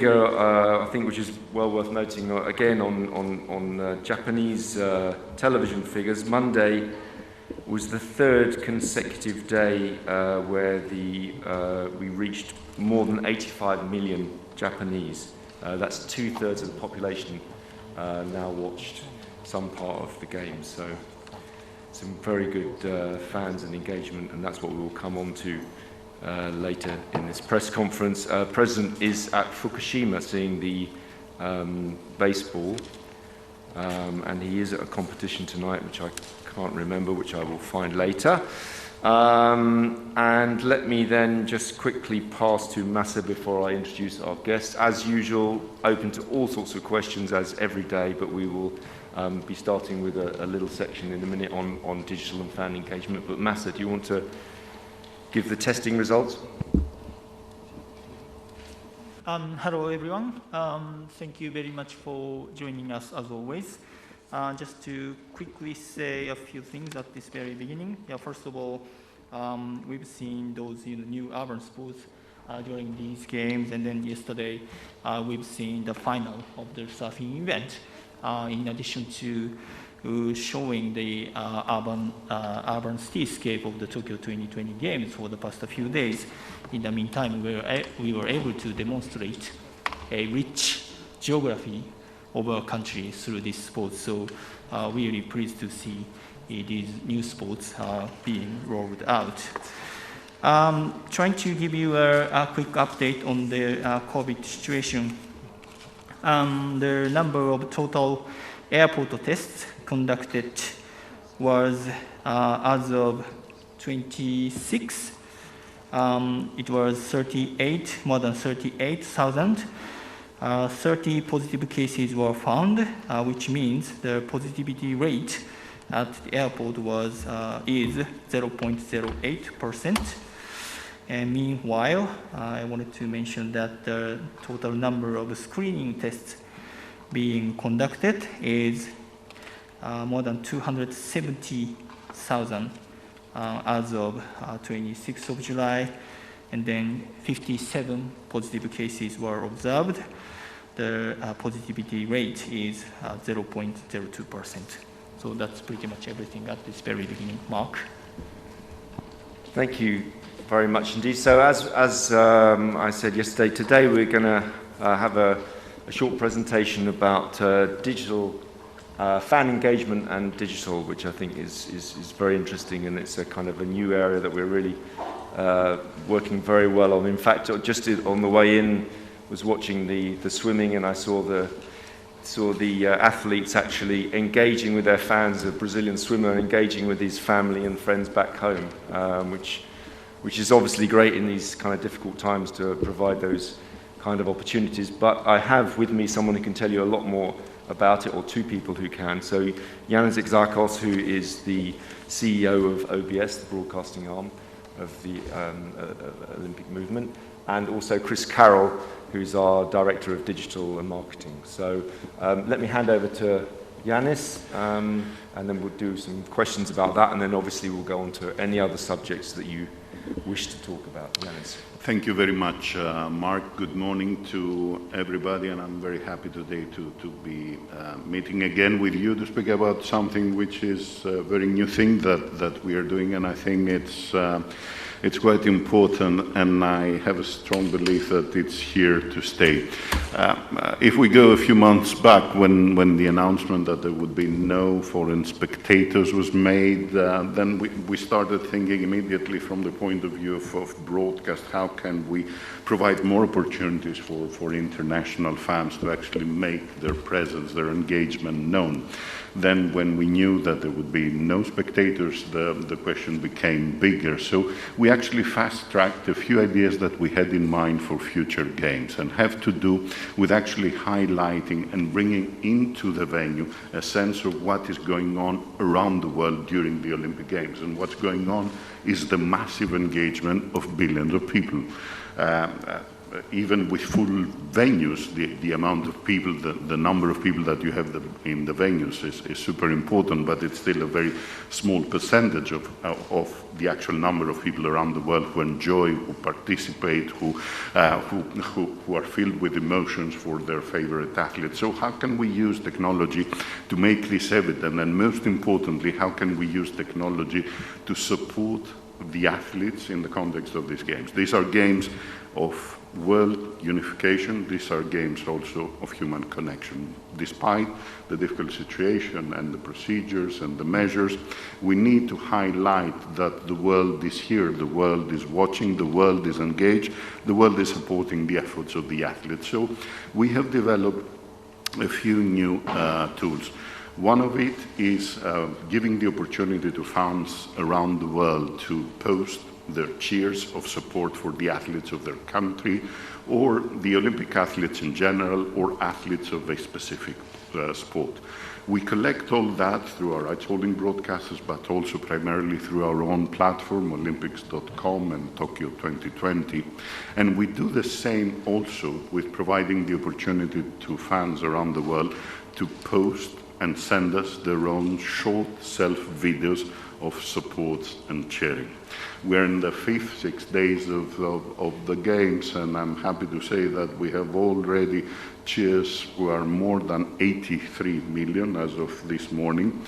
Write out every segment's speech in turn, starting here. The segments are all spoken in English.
I think, which is well worth noting, again on Japanese television figures, Monday was the third consecutive day where we reached more than 85 million Japanese. That's 2/3 of the population now watched some part of the game. So some very good fans and engagement, and that's what we will come on to later in this press conference. President is at Fukushima seeing the baseball, and he is at a competition tonight, which I can't remember, which I will find later. And let me then just quickly pass to Masa before I introduce our guests. As usual, open to all sorts of questions as every day, but we will be starting with a little section in a minute on digital and fan engagement. But Masa, do you want to give the testing results? Hello everyone. Thank you very much for joining us as always. Just to quickly say a few things at this very beginning. First of all, we've seen those new urban sports during these games, and then yesterday we've seen the final of the surfing event. In addition to showing the urban cityscape of the Tokyo 2020 games for the past few days. In the meantime, we were able to demonstrate a rich geography of our country through this sport. So really pleased to see these new sports being rolled out. Trying to give you a quick update on the COVID situation. The number of total airport tests conducted was as of 26. It was more than 38,000. 30 positive cases were found, which means the positivity rate at the airport is 0.08%. And meanwhile, I wanted to mention that the total number of screening tests being conducted is more than 270,000 as of 26th of July, and then 57 positive cases were observed. The positivity rate is 0.02%. So that's pretty much everything at this very beginning. Mark. Thank you very much indeed. So as I said yesterday, today we're going to have a short presentation about digital fan engagement and digital, which I think is very interesting, and it's a kind of a new area that we're really working very well on. In fact, just on the way in, was watching the swimming, and I saw the athletes actually engaging with their fans. A Brazilian swimmer engaging with his family and friends back home, which is obviously great in these kind of difficult times to provide those kind of opportunities. But I have with me someone who can tell you a lot more about it, or two people who can. So Yannis Exarchos, who is the CEO of OBS, the broadcasting arm of the Olympic movement, and also Chris Carroll, who's our Director of Digital and Marketing. So let me hand over to Yannis, and then we'll do some questions about that, and then obviously we'll go on to any other subjects that you wish to talk about. Yannis. Thank you very much, Mark. Good morning to everybody, and I'm very happy today to be meeting again with you to speak about something which is a very new thing that we are doing, and I think it's quite important, and I have a strong belief that it's here to stay. If we go a few months back, when the announcement that there would be no foreign spectators was made, then we started thinking immediately from the point of view of broadcast, how can we provide more opportunities for international fans to actually make their presence, their engagement known. Then when we knew that there would be no spectators, the question became bigger. So we actually fast-tracked a few ideas that we had in mind for future games, and have to do with actually highlighting and bringing into the venue a sense of what is going on around the world during the Olympic Games. And what's going on is the massive engagement of billions of people. even with full venues, the amount of people, the number of people that you have in the venues is super important, but it's still a very small percentage of the actual number of people around the world who enjoy, who participate, who are filled with emotions for their favorite athletes. So how can we use technology to make this evident? And most importantly, how can we use technology to support the athletes in the context of these games? These are games of world unification. These are games also of human connection. Despite the difficult situation and the procedures and the measures, we need to highlight that the world is here, the world is watching, the world is engaged, the world is supporting the efforts of the athletes. So we have developed a few new tools. One of it is giving the opportunity to fans around the world to post their cheers of support for the athletes of their country, or the Olympic athletes in general, or athletes of a specific sport. We collect all that through our rights holding broadcasters, but also primarily through our own platform, Olympics.com and Tokyo 2020. And we do the same also with providing the opportunity to fans around the world to post and send us their own short self-videos of support and cheering. We're in the 5th, 6th days of the games, and I'm happy to say that we have already cheers who are more than 83 million as of this morning,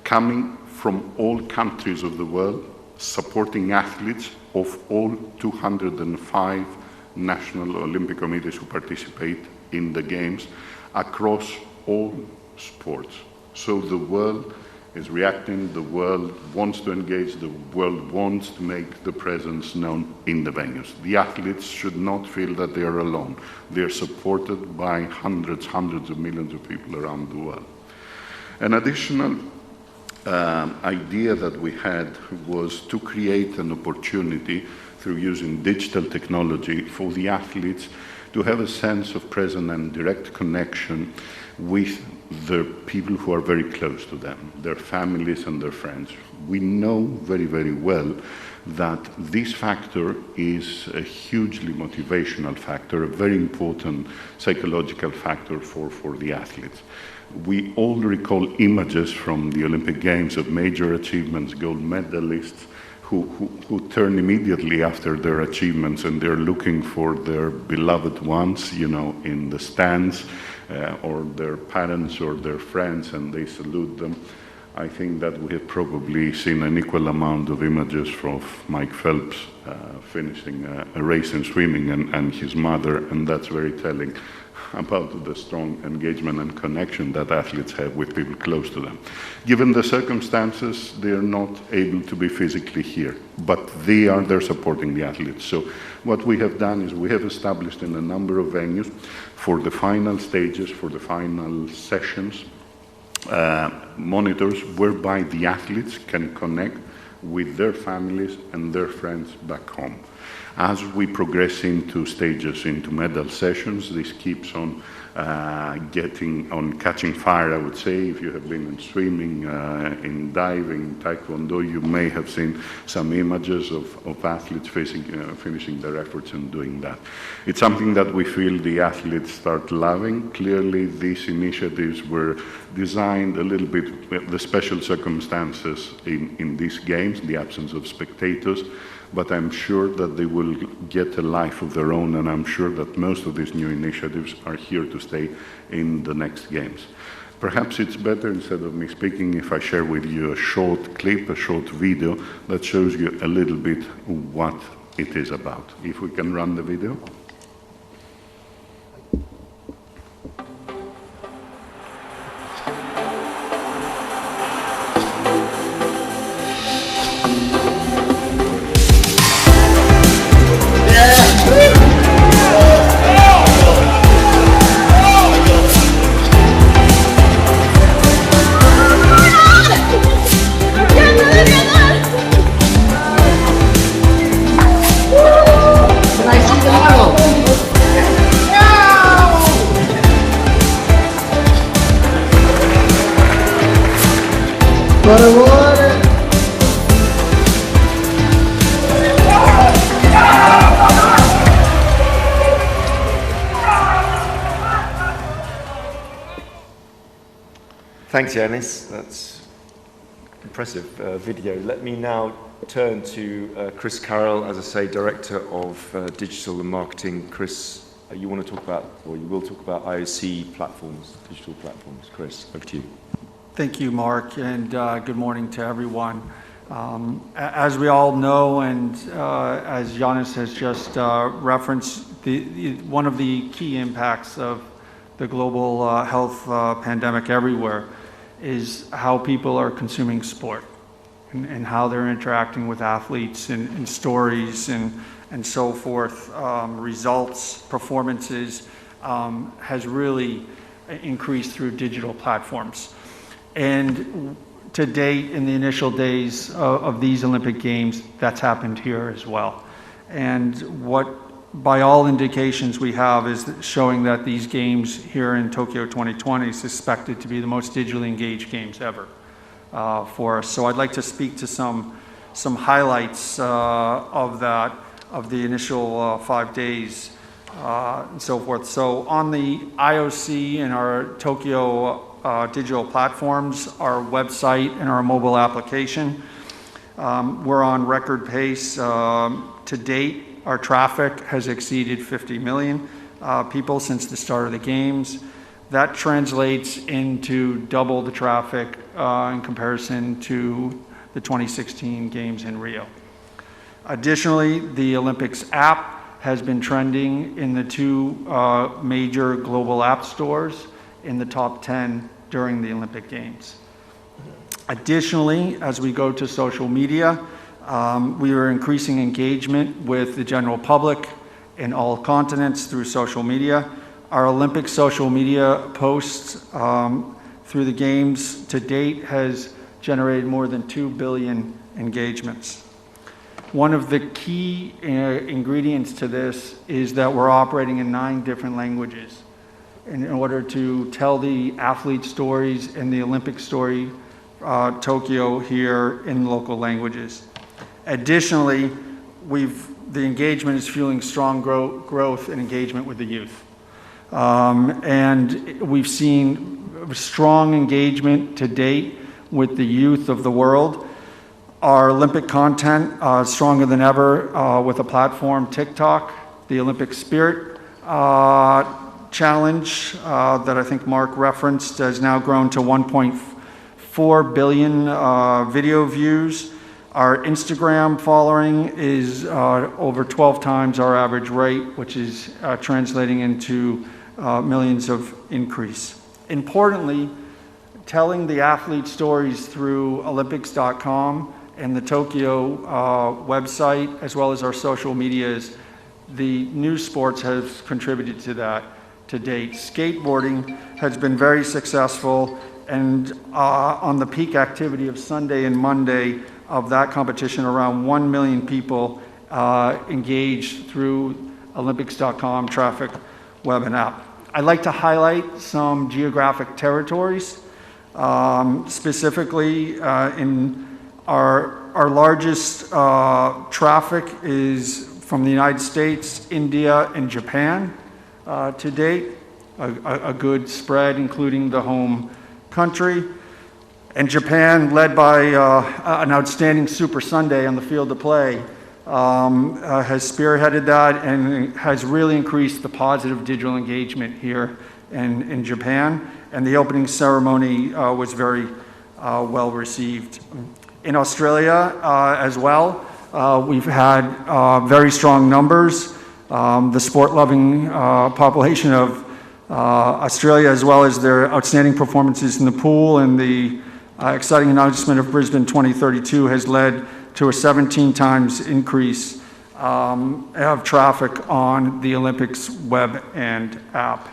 coming from all countries of the world, supporting athletes of all 205 national Olympic committees who participate in the games across all sports. So the world is reacting, the world wants to engage, the world wants to make the presence known in the venues. The athletes should not feel that they are alone. They are supported by hundreds of millions of people around the world. An additional idea that we had was to create an opportunity through using digital technology for the athletes to have a sense of present and direct connection with the people who are very close to them, their families and their friends. We know very, very well that this factor is a hugely motivational factor, a very important psychological factor for the athletes. We all recall images from the Olympic Games of major achievements, gold medalists, who turn immediately after their achievements and they're looking for their beloved ones, you know, in the stands, or their parents or their friends, and they salute them. I think that we have probably seen an equal amount of images from Mike Phelps finishing a race in swimming and his mother, and that's very telling about the strong engagement and connection that athletes have with people close to them. Given the circumstances, they are not able to be physically here, but they're supporting the athletes. So what we have done is we have established in a number of venues for the final stages, for the final sessions, monitors whereby the athletes can connect with their families and their friends back home. As we progress into stages, into medal sessions, this keeps on catching fire, I would say. If you have been in swimming, in diving, taekwondo, you may have seen some images of athletes finishing their efforts and doing that. It's something that we feel the athletes start loving. Clearly, these initiatives were designed a little bit with the special circumstances in these games, the absence of spectators, but I'm sure that they will get a life of their own, and I'm sure that most of these new initiatives are here to stay in the next games. Perhaps it's better, instead of me speaking, if I share with you a short clip, a short video that shows you a little bit what it is about. If we can run the video. Can I see the medal? Thanks, Yanis. That's impressive video. Let me now turn to Chris Carroll, as I say, Director of Digital and Marketing. Chris, you want to talk about, or you will talk about IOC platforms, digital platforms. Chris, over to you. Thank you, Mark, and good morning to everyone. As we all know, and as Yanis has just referenced, one of the key impacts of the global health pandemic everywhere is how people are consuming sport and how they're interacting with athletes and stories and so forth. Results, performances has really increased through digital platforms. And to date, in the initial days of these Olympic Games, that's happened here as well. And what, by all indications we have, is showing that these games here in Tokyo 2020 is expected to be the most digitally engaged games ever for us. So I'd like to speak to some highlights of the initial 5 days and so forth. So on the IOC and our Tokyo digital platforms, our website and our mobile application, we're on record pace. To date, our traffic has exceeded 50 million people since the start of the games. That translates into double the traffic in comparison to the 2016 games in Rio. Additionally, the Olympics app has been trending in the 2 major global app stores in the top 10 during the Olympic Games. Additionally, as we go to social media, we are increasing engagement with the general public in all continents through social media. Our Olympic social media posts through the Games to date has generated more than 2 billion engagements. One of the key ingredients to this is that we're operating in 9 different languages in order to tell the athlete stories and the Olympic story, Tokyo, here in local languages. Additionally, the engagement is fueling strong growth and engagement with the youth. And we've seen strong engagement to date with the youth of the world. Our Olympic content is stronger than ever with a platform, TikTok. The Olympic Spirit Challenge that I think Mark referenced has now grown to 1.4 billion video views. Our Instagram following is over 12 times our average rate, which is translating into millions of increase. Importantly, telling the athlete stories through Olympics.com and the Tokyo website, as well as our social medias, the new sports have contributed to that to date. Skateboarding has been very successful, and on the peak activity of Sunday and Monday of that competition, around 1 million people engaged through Olympics.com traffic, web, and app. I'd like to highlight some geographic territories. Specifically, in our largest traffic is from the United States, India, and Japan to date. A good spread, including the home country. And Japan, led by an outstanding Super Sunday on the field of play, has spearheaded that and has really increased the positive digital engagement here in Japan. And the opening ceremony was very well received. In Australia as well, we've had very strong numbers. The sport-loving population of Australia, as well as their outstanding performances in the pool and the exciting announcement of Brisbane 2032, has led to a 17 times increase of traffic on the Olympics web and app.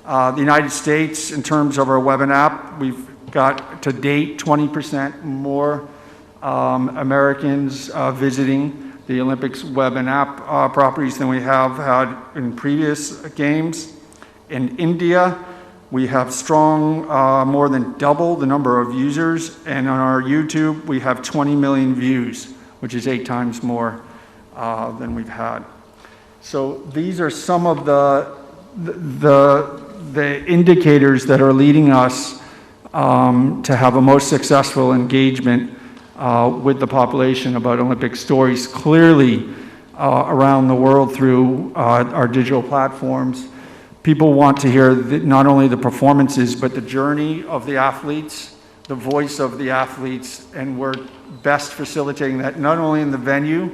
The United States, in terms of our web and app, we've got to date 20% more Americans visiting the Olympics web and app properties than we have had in previous games. In India, we have strong, more than double the number of users, and on our YouTube, we have 20 million views, which is 8 times more than we've had. So these are some of the indicators that are leading us to have a most successful engagement with the population about Olympic stories clearly around the world through our digital platforms. People want to hear not only the performances, but the journey of the athletes, the voice of the athletes, and we're best facilitating that not only in the venue,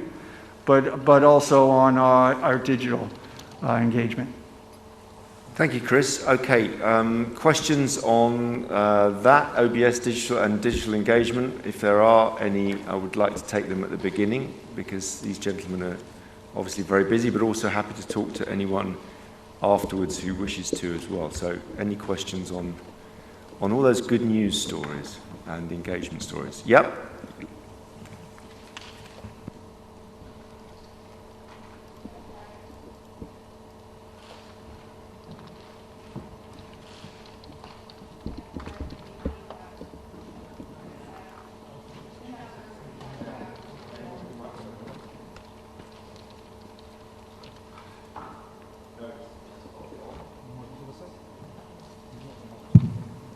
but also on our digital engagement. Thank you, Chris. Okay, questions on that, OBS digital and digital engagement? If there are any, I would like to take them at the beginning because these gentlemen are obviously very busy, but also happy to talk to anyone afterwards who wishes to as well. So any questions on all those good news stories and engagement stories? Yep.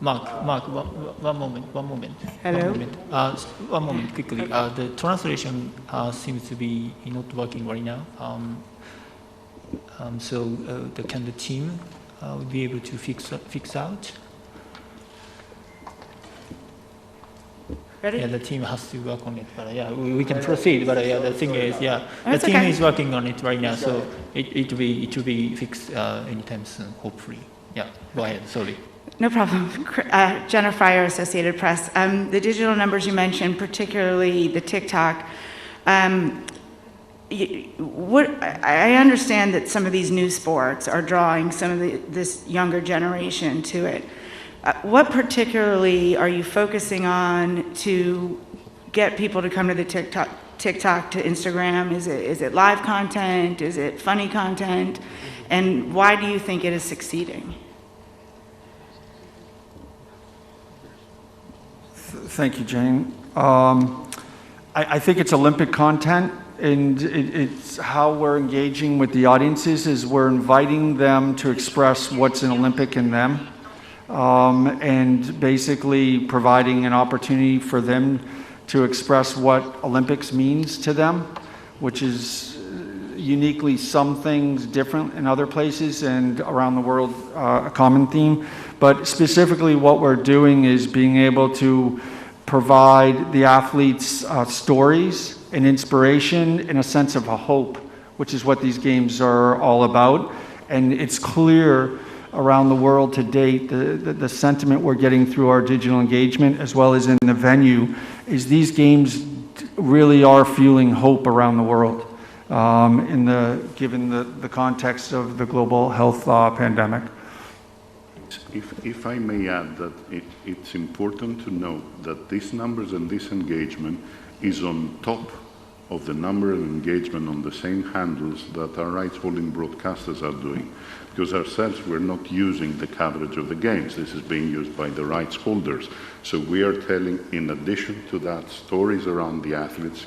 Mark, one moment. Hello? One moment, quickly. The translation seems to be not working right now. So can the team be able to fix out? Ready? Yeah, the team has to work on it, but yeah, we can proceed. But yeah, the thing is, yeah, the That's team okay. is working on it right now, so it will be fixed anytime soon, hopefully. Yeah, go ahead. Sorry. No problem. Jenna Fryer, Associated Press. The digital numbers you mentioned, particularly the TikTok, I understand that some of these new sports are drawing some of this younger generation to it. What particularly are you focusing on to get people to come to the TikTok to Instagram? Is it live content? Is it funny content? And why do you think it is succeeding? Thank you, Jane. I think it's Olympic content, and it's how we're engaging with the audiences is we're inviting them to express what's an Olympic in them, and basically providing an opportunity for them to express what Olympics means to them, which is uniquely some things different in other places and around the world a common theme. But specifically what we're doing is being able to provide the athletes stories and inspiration and a sense of a hope, which is what these games are all about. And it's clear around the world to date, the sentiment we're getting through our digital engagement as well as in the venue is these games really are fueling hope around the world. Given the context of the global health pandemic. If I may add that it's important to note that these numbers and this engagement is on top of the number of engagement on the same handles that our rights-holding broadcasters are doing. Because ourselves, we're not using the coverage of the games. This is being used by the rights holders. So we are telling, in addition to that, stories around the athletes,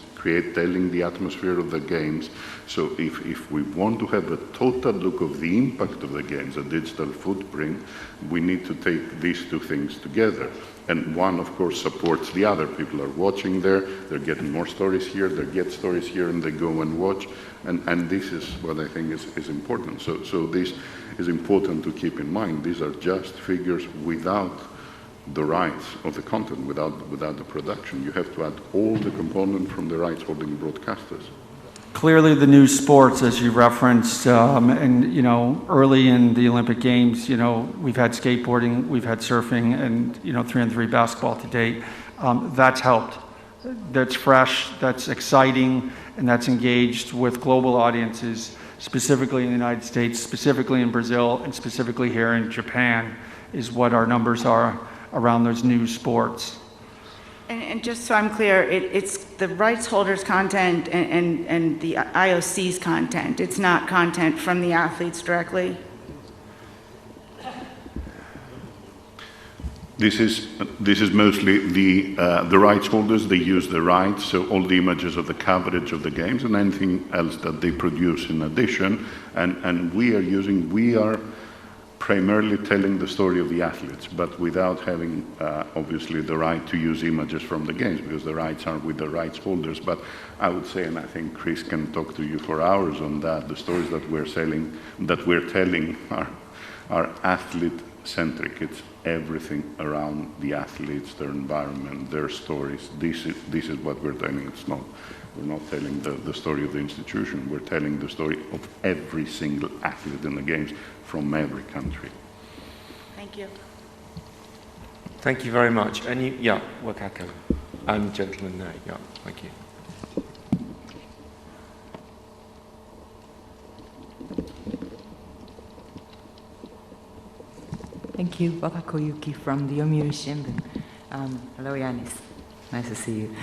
telling the atmosphere of the games. So if we want to have a total look of the impact of the games, a digital footprint, we need to take these two things together. And one, of course, supports the other. People are watching there, they're getting more stories here, they get stories here, and they go and watch. And this is what I think is important. So this is important to keep in mind. These are just figures without the rights of the content, without the production. You have to add all the components from the rights holding broadcasters. Clearly the new sports, as you referenced, and early in the Olympic Games, we've had skateboarding, we've had surfing, and 3-on-3 basketball to date. That's helped. That's fresh, that's exciting, and that's engaged with global audiences, specifically in the United States, specifically in Brazil, and specifically here in Japan, is what our numbers are around those new sports. And just so I'm clear, it's the rights holders' content and the IOC's content. It's not content from the athletes directly? This is mostly the rights holders. They use the rights, so all the images of the coverage of the games and anything else that they produce in addition. And we are primarily telling the story of the athletes, but without having, obviously, the right to use images from the games, because the rights are with the rights holders. But I would say, and I think Chris can talk to you for hours on that, the stories that we're telling are athlete-centric. It's everything around the athletes, their environment, their stories. This is what we're telling. We're not telling the story of the institution. We're telling the story of every single athlete in the games from every country. Thank you. Thank you very much. And Wakako. And gentleman there, yeah, thank you. Thank you, Wakako Yuki from the Yomiuri Shimbun. Hello, Yanis. Nice to see you.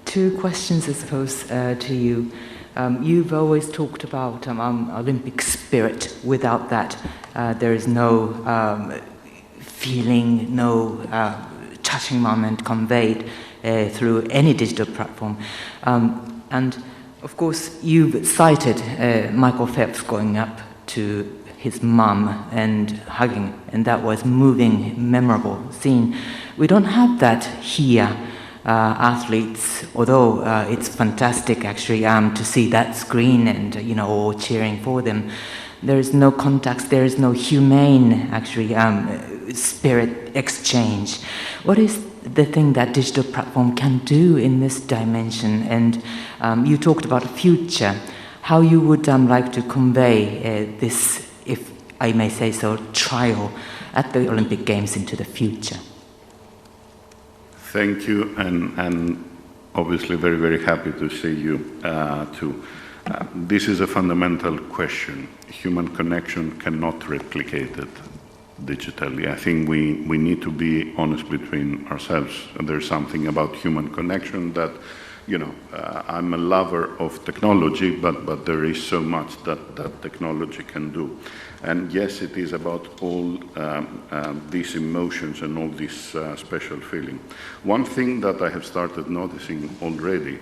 Two questions, I suppose, to you. You've always talked about Olympic spirit. Without that, there is no feeling, no touching moment conveyed through any digital platform. And of course, you've cited Michael Phelps going up to his mum and hugging, and that was moving, memorable scene. We don't have that here. Athletes, although it's fantastic actually to see that screen and all cheering for them, there is no context, there is no humane actually spirit exchange. What is the thing that digital platform can do in this dimension? And you talked about a future, how you would like to convey this, if I may say so, trial at the Olympic Games into the future. Thank you, and obviously very, very happy to see you too. This is a fundamental question. Human connection cannot replicate it digitally. I think we need to be honest between ourselves. There's something about human connection that, I'm a lover of technology, but there is so much that technology can do. And yes, it is about all these emotions and all this special feeling. One thing that I have started noticing already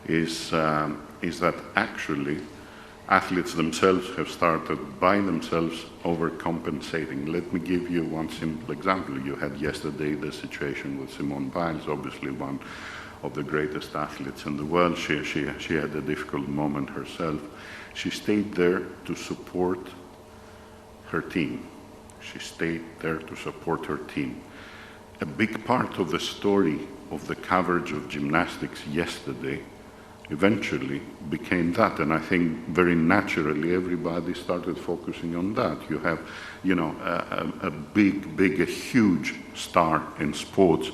is that actually athletes themselves have started by themselves overcompensating. Let me give you one simple example. You had yesterday the situation with Simone Biles, obviously one of the greatest athletes in the world. She had a difficult moment herself. She stayed there to support her team. She stayed there to support her team. A big part of the story of the coverage of gymnastics yesterday eventually became that, and I think very naturally everybody started focusing on that. You have, a huge star in sports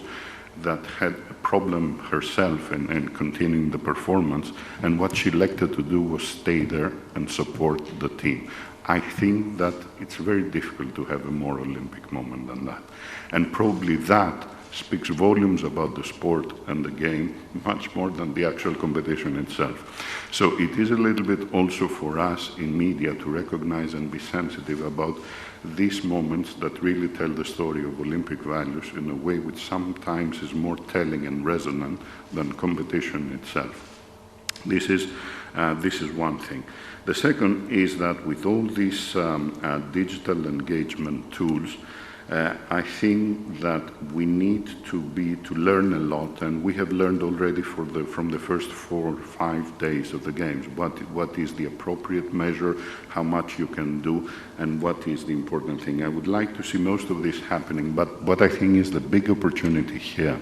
that had a problem herself in continuing the performance, and what she elected to do was stay there and support the team. I think that it's very difficult to have a more Olympic moment than that. And probably that speaks volumes about the sport and the game, much more than the actual competition itself. So it is a little bit also for us in media to recognize and be sensitive about these moments that really tell the story of Olympic values in a way which sometimes is more telling and resonant than competition itself. This is one thing. The second is that with all these digital engagement tools, I think that we need to learn a lot, and we have learned already from the first 4 or 5 days of the games what is the appropriate measure, how much you can do, and what is the important thing. I would like to see most of this happening, but what I think is the big opportunity here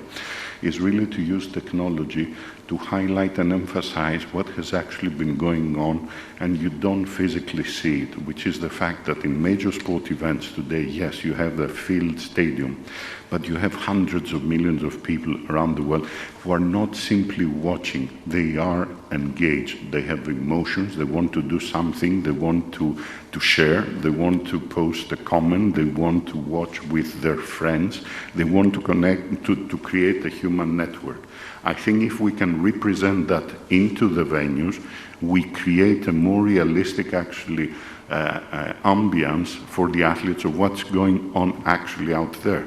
is really to use technology to highlight and emphasize what has actually been going on and you don't physically see it, which is the fact that in major sport events today, yes, you have the filled stadium, but you have hundreds of millions of people around the world who are not simply watching, they are engaged, they have emotions, they want to do something, they want to share, they want to post a comment, they want to watch with their friends, they want to connect, to create a human network. I think if we can represent that into the venues, we create a more realistic actually ambience for the athletes of what's going on actually out there.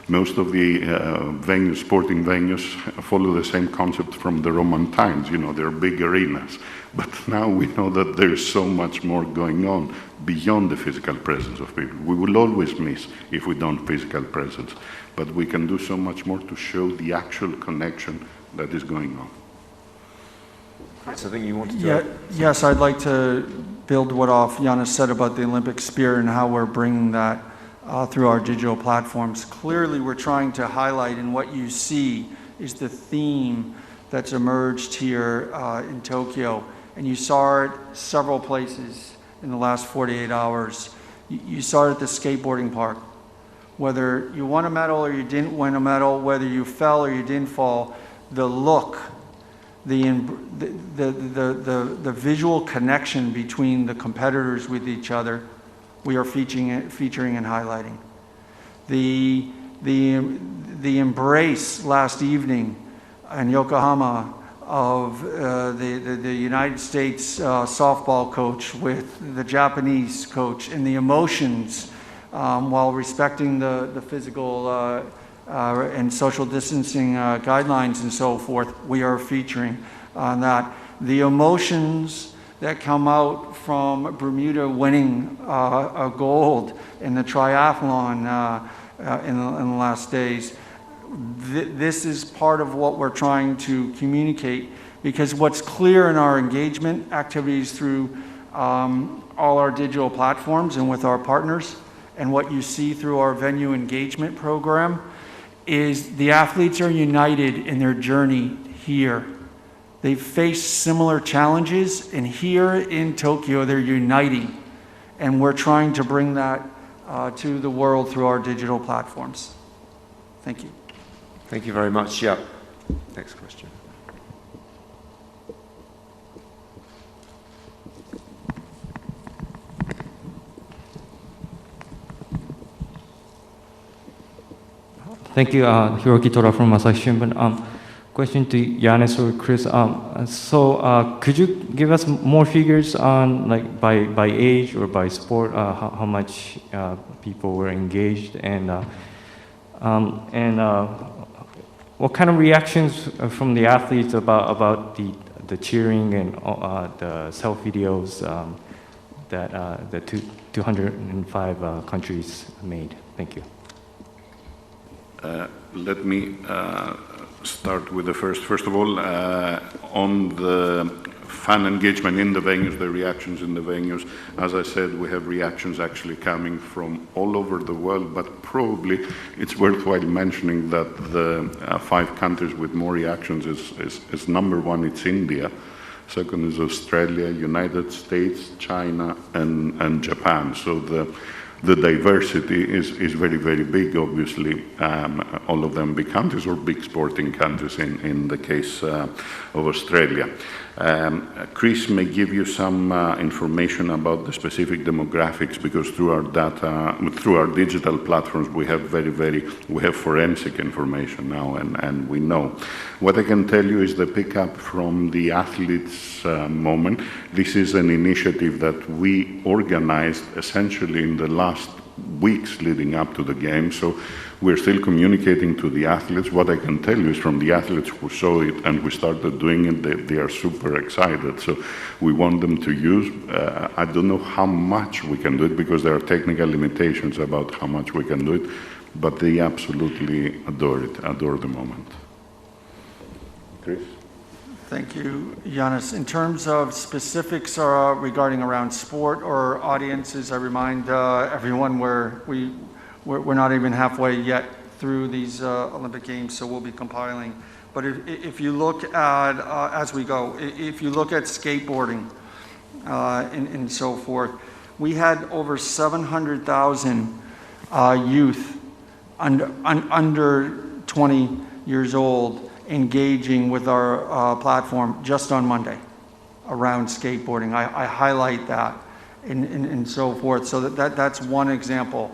Most of the venues, sporting venues, follow the same concept from the Roman times. They're big arenas. But now we know that there's so much more going on beyond the physical presence of people. We will always miss if we don't physical presence. But we can do so much more to show the actual connection that is going on. Chris, I think you wanted to... Yes, I'd like to build what Yannis said about the Olympic spirit and how we're bringing that through our digital platforms. Clearly, we're trying to highlight, and what you see is the theme that's emerged here in Tokyo. And you saw it several places in the last 48 hours. You saw it at the skateboarding park. Whether you won a medal or you didn't win a medal, whether you fell or you didn't fall, the look, the visual connection between the competitors with each other, we are featuring and highlighting. The embrace last evening in Yokohama of the United States softball coach with the Japanese coach, and the emotions while respecting the physical and social distancing guidelines and so forth, we are featuring on that. The emotions that come out from Bermuda winning a gold in the triathlon in the last days. This is part of what we're trying to communicate, because what's clear in our engagement activities through all our digital platforms and with our partners, and what you see through our venue engagement program, is the athletes are united in their journey here. They've faced similar challenges, and here in Tokyo, they're uniting. And we're trying to bring that to the world through our digital platforms. Thank you. Thank you very much. Yeah. Next question. Thank you, Hiroki Tora from Asahi Shimbun. Question to Yannis or Chris. Could you give us more figures on, like, by age or by sport, how much people were engaged, and what kind of reactions from the athletes about the cheering and the self videos that the 205 countries made? Thank you. Let me start with the first. First of all, on the fan engagement in the venues, the reactions in the venues, as I said, we have reactions actually coming from all over the world, but probably it's worthwhile mentioning that the 5 countries with more reactions is number 1, it's India. Second is Australia, United States, China, and Japan. So the diversity is very, very big, obviously. All of them big countries or big sporting countries in the case of Australia. Chris may give you some information about the specific demographics, because through our data, through our digital platforms, we have we have forensic information now, and we know. What I can tell you is the pickup from the athletes moment. This is an initiative that we organized essentially in the last weeks leading up to the game. So we're still communicating to the athletes. What I can tell you is from the athletes who saw it and we started doing it, they are super excited. So we want them to use. I don't know how much we can do it, because there are technical limitations about how much we can do it, but they absolutely adore it, adore the moment. Chris? Thank you, Yannis. In terms of specifics regarding around sport or audiences, I remind everyone we're not even halfway yet through these Olympic Games, so we'll be compiling. But if you look at, as we go, if you look at skateboarding and so forth, we had over 700,000 youth under 20 years old engaging with our platform just on Monday around skateboarding. I highlight that and so forth. So that's one example.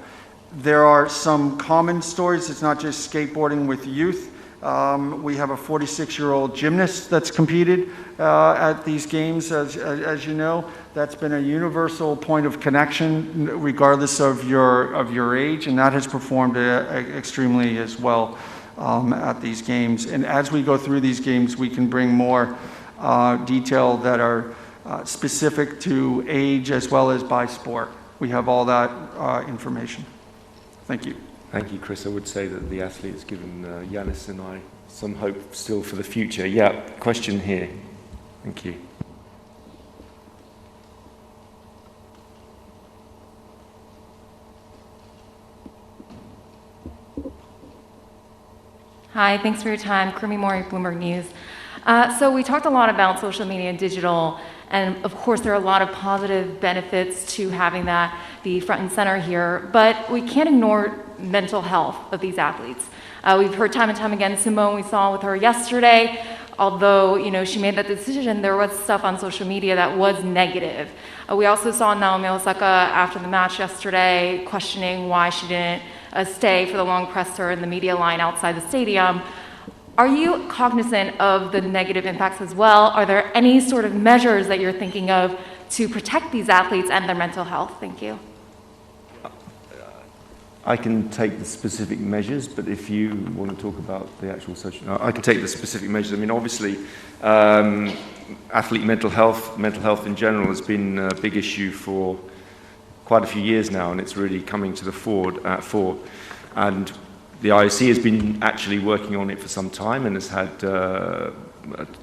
There are some common stories. It's not just skateboarding with youth. We have a 46-year-old gymnast that's competed at these games, as you know. That's been a universal point of connection, regardless of your age, and that has performed extremely as well at these games. And as we go through these games, we can bring more detail that are specific to age as well as by sport. We have all that information. Thank you. Thank you, Chris. I would say that the athlete has given Yanis and I some hope still for the future. Yeah, question here. Thank you. Hi, thanks for your time. Kurumi Mori, Bloomberg News. So we talked a lot about social media and digital, and of course there are a lot of positive benefits to having that be front and center here, but we can't ignore mental health of these athletes. We've heard time and time again, Simone, we saw with her yesterday, although she made that decision, there was stuff on social media that was negative. We also saw Naomi Osaka after the match yesterday questioning why she didn't stay for the long presser in the media line outside the stadium. Are you cognizant of the negative impacts as well? Are there any sort of measures that you're thinking of to protect these athletes and their mental health? Thank you. I can take the specific measures, but if you want to talk about the actual social, I can take the specific measures. I mean, obviously, athlete mental health in general has been a big issue for quite a few years now, and it's really coming to the fore. And the IOC has been actually working on it for some time and has had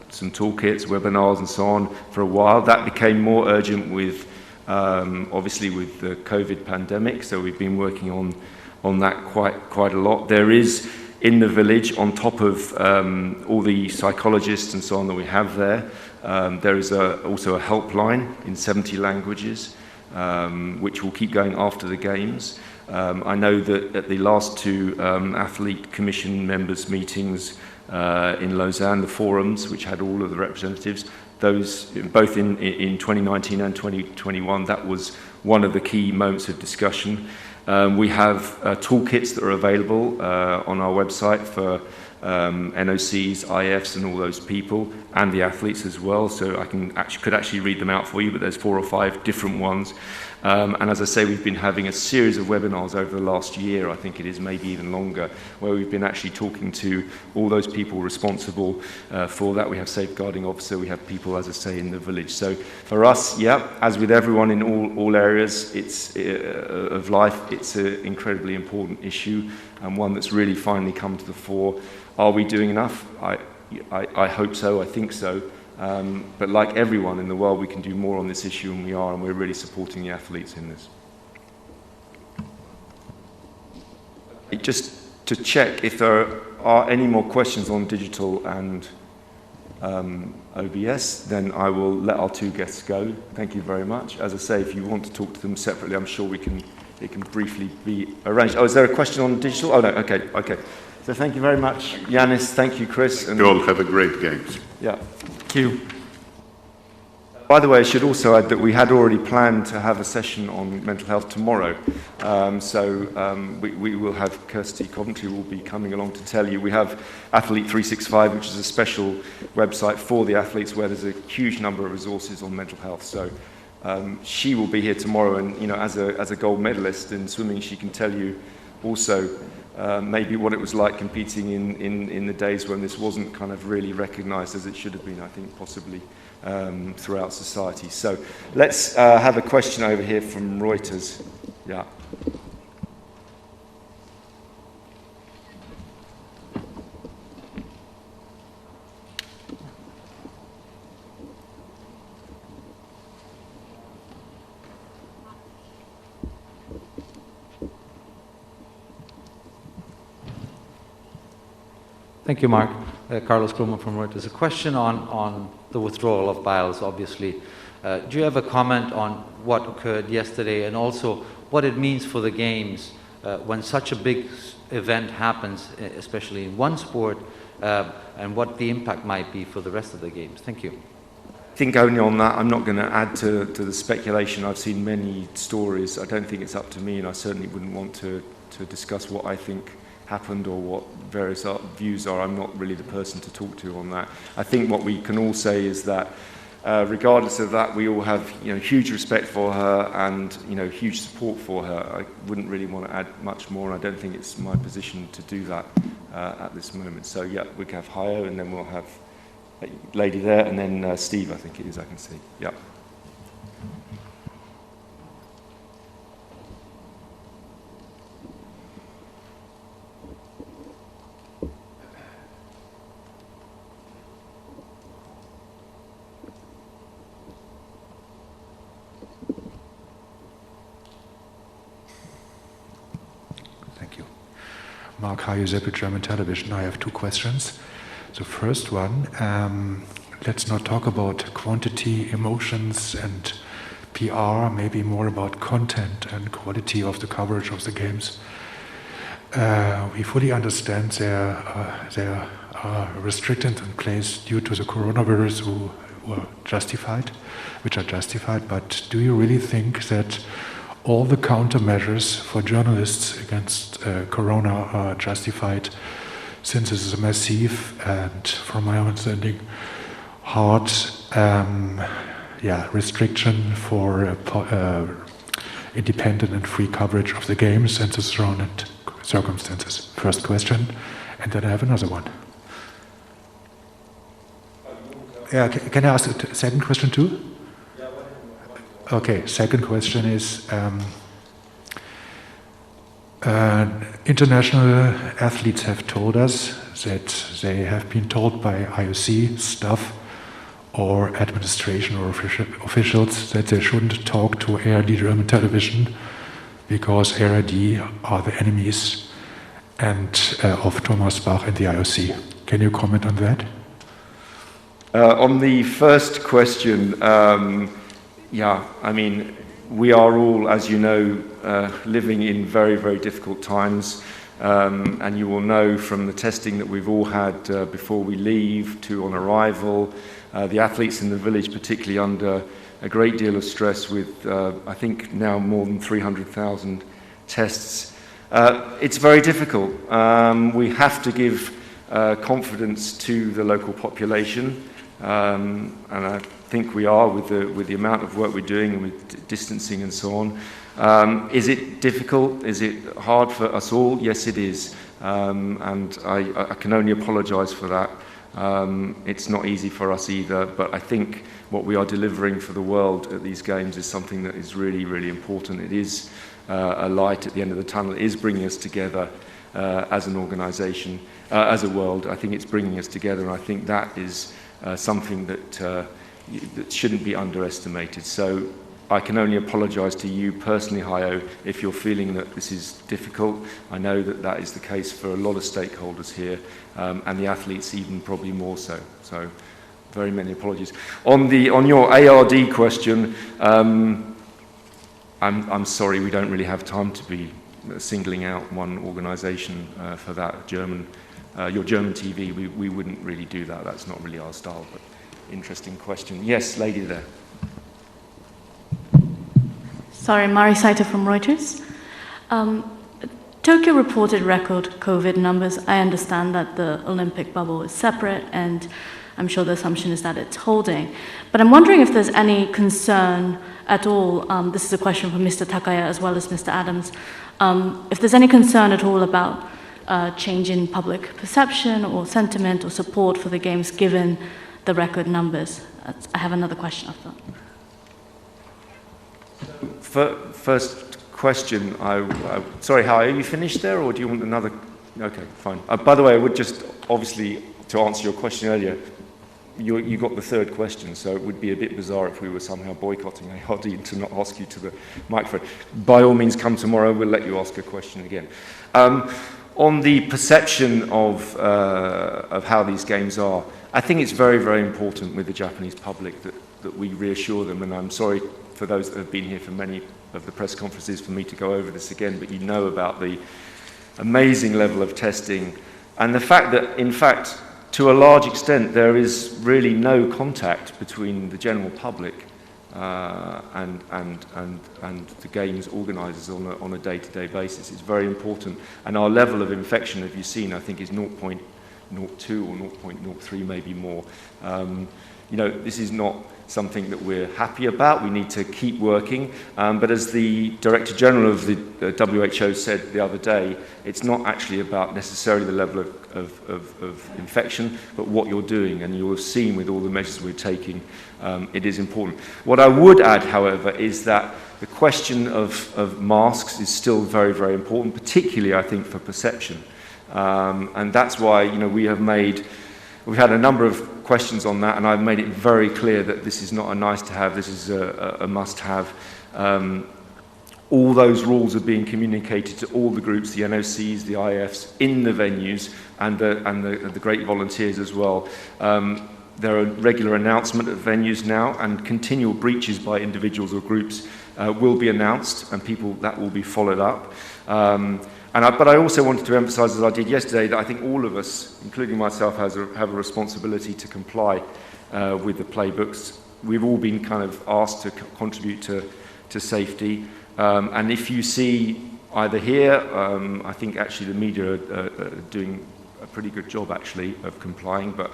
some toolkits, webinars and so on for a while. That became more urgent with, obviously with the COVID pandemic, so we've been working on that quite a lot. There is, in the village, on top of all the psychologists and so on that we have there, there is also a helpline in 70 languages, which will keep going after the games. I know that at the last two athlete commission members meetings in Lausanne, the forums, which had all of the representatives, those both in 2019 and 2021, that was one of the key moments of discussion. We have toolkits that are available on our website for NOCs, IFs, and all those people, and the athletes as well. So I could actually read them out for you, but there's 4 or 5 different ones. And as I say, we've been having a series of webinars over the last year, I think it is maybe even longer, where we've been actually talking to all those people responsible for that. We have safeguarding officer, we have people, as I say, in the village. So for us, yeah, as with everyone in all areas of life, it's an incredibly important issue, and one that's really finally come to the fore. Are we doing enough? I hope so, I think so. But like everyone in the world, we can do more on this issue, and we are, and we're really supporting the athletes in this. Just to check, if there are any more questions on digital and OBS, then I will let our 2 guests go. Thank you very much. As I say, if you want to talk to them separately, I'm sure it can briefly be arranged. Oh, is there a question on digital? Oh, no, okay. So thank you very much, Yanis. Thank you, Chris. And you all have a great game. Yeah. Thank you. By the way, I should also add that we had already planned to have a session on mental health tomorrow. We will have Kirsty Coventry will be coming along to tell you. We have Athlete 365, which is a special website for the athletes where there's a huge number of resources on mental health. So she will be here tomorrow, and as a gold medalist in swimming, she can tell you also maybe what it was like competing in the days when this wasn't kind of really recognized as it should have been, I think, possibly throughout society. So let's have a question over here from Reuters. Yeah. Thank you, Mark. Carlos Krumah from Reuters. A question on the withdrawal of Biles, obviously. Do you have a comment on what occurred yesterday, and also what it means for the Games when such a big event happens, especially in one sport, and what the impact might be for the rest of the Games? Thank you. I think only on that, I'm not going to add to the speculation. I've seen many stories. I don't think it's up to me, and I certainly wouldn't want to discuss what I think happened or what various views are. I'm not really the person to talk to on that. I think what we can all say is that regardless of that, we all have huge respect for her and huge support for her. I wouldn't really want to add much more, and I don't think it's my position to do that at this moment. So yeah, we can have Hayo, and then we'll have a lady there, and then Steve, I think it is, I can see. Yeah. Mark Hayo, German television. I have two questions. The first one, let's not talk about quantity, emotions, and PR, maybe more about content and quality of the coverage of the games. We fully understand there are restrictions in place due to the coronavirus which are justified, but do you really think that all the countermeasures for journalists against corona are justified, since this is a massive and, from my understanding, hard restriction for independent and free coverage of the games and the surrounding circumstances? First question, and then I have another one. Yeah, can I ask a second question too? Okay, second question is, international athletes have told us that they have been told by IOC staff or administration or officials that they shouldn't talk to ARD German television because ARD are the enemies of Thomas Bach and the IOC. Can you comment on that? On the first question, yeah, I mean, we are all, as you know, living in very, very difficult times, and you will know from the testing that we've all had before we leave to on arrival, the athletes in the village particularly under a great deal of stress with, I think now more than 300,000 tests. It's very difficult. We have to give confidence to the local population, and I think we are with the amount of work we're doing and with distancing and so on. Is it difficult? Is it hard for us all? Yes, it is. And I can only apologise for that. It's not easy for us either, but I think what we are delivering for the world at these games is something that is really, really important. It is a light at the end of the tunnel. It is bringing us together as an organisation, as a world. I think it's bringing us together, and I think that is something that shouldn't be underestimated. So I can only apologise to you personally, Hayo, if you're feeling that this is difficult. I know that that is the case for a lot of stakeholders here, and the athletes even probably more so. So very many apologies. On your ARD question, I'm sorry, we don't really have time to be singling out one organisation for that. Your German TV, we wouldn't really do that. That's not really our style. But interesting question. Yes, lady there. Sorry, Mari Saito from Reuters. Tokyo reported record COVID numbers. I understand that the Olympic bubble is separate, and I'm sure the assumption is that it's holding. But I'm wondering if there's any concern at all, this is a question for Mr. Takaya as well as Mr. Adams, if there's any concern at all about change in public perception or sentiment or support for the games given the record numbers. I have another question after that. First question, sorry, how are you finished there, or do you want another? Okay, fine. By the way, I would just, obviously, to answer your question earlier, you got the third question, so it would be a bit bizarre if we were somehow boycotting ARD to not ask you to the microphone. By all means, come tomorrow, we'll let you ask a question again. On the perception of how these games are, I think it's very, very important with the Japanese public that we reassure them, and I'm sorry for those that have been here for many of the press conferences for me to go over this again, but you know about the amazing level of testing and the fact that, in fact, to a large extent, there is really no contact between the general public and the games organisers on a day-to-day basis. It's very important. And our level of infection, as you've seen, I think is 0.02 or 0.03, maybe more. This is not something that we're happy about. We need to keep working. But as the Director General of the WHO said the other day, it's not actually about necessarily the level of infection, but what you're doing. And you'll have seen with all the measures we're taking, it is important. What I would add, however, is that the question of masks is still very, very important, particularly, I think, for perception. And that's why, we've had a number of questions on that, and I've made it very clear that this is not a nice to have, this is a must have. All those rules are being communicated to all the groups, the NOCs, the IFs, in the venues, and the great volunteers as well. There are regular announcements at venues now, and continual breaches by individuals or groups will be announced, and that will be followed up. But I also wanted to emphasise, as I did yesterday, that I think all of us, including myself, have a responsibility to comply with the playbooks. We've all been kind of asked to contribute to safety. And if you see either here, I think actually the media are doing a pretty good job actually of complying, but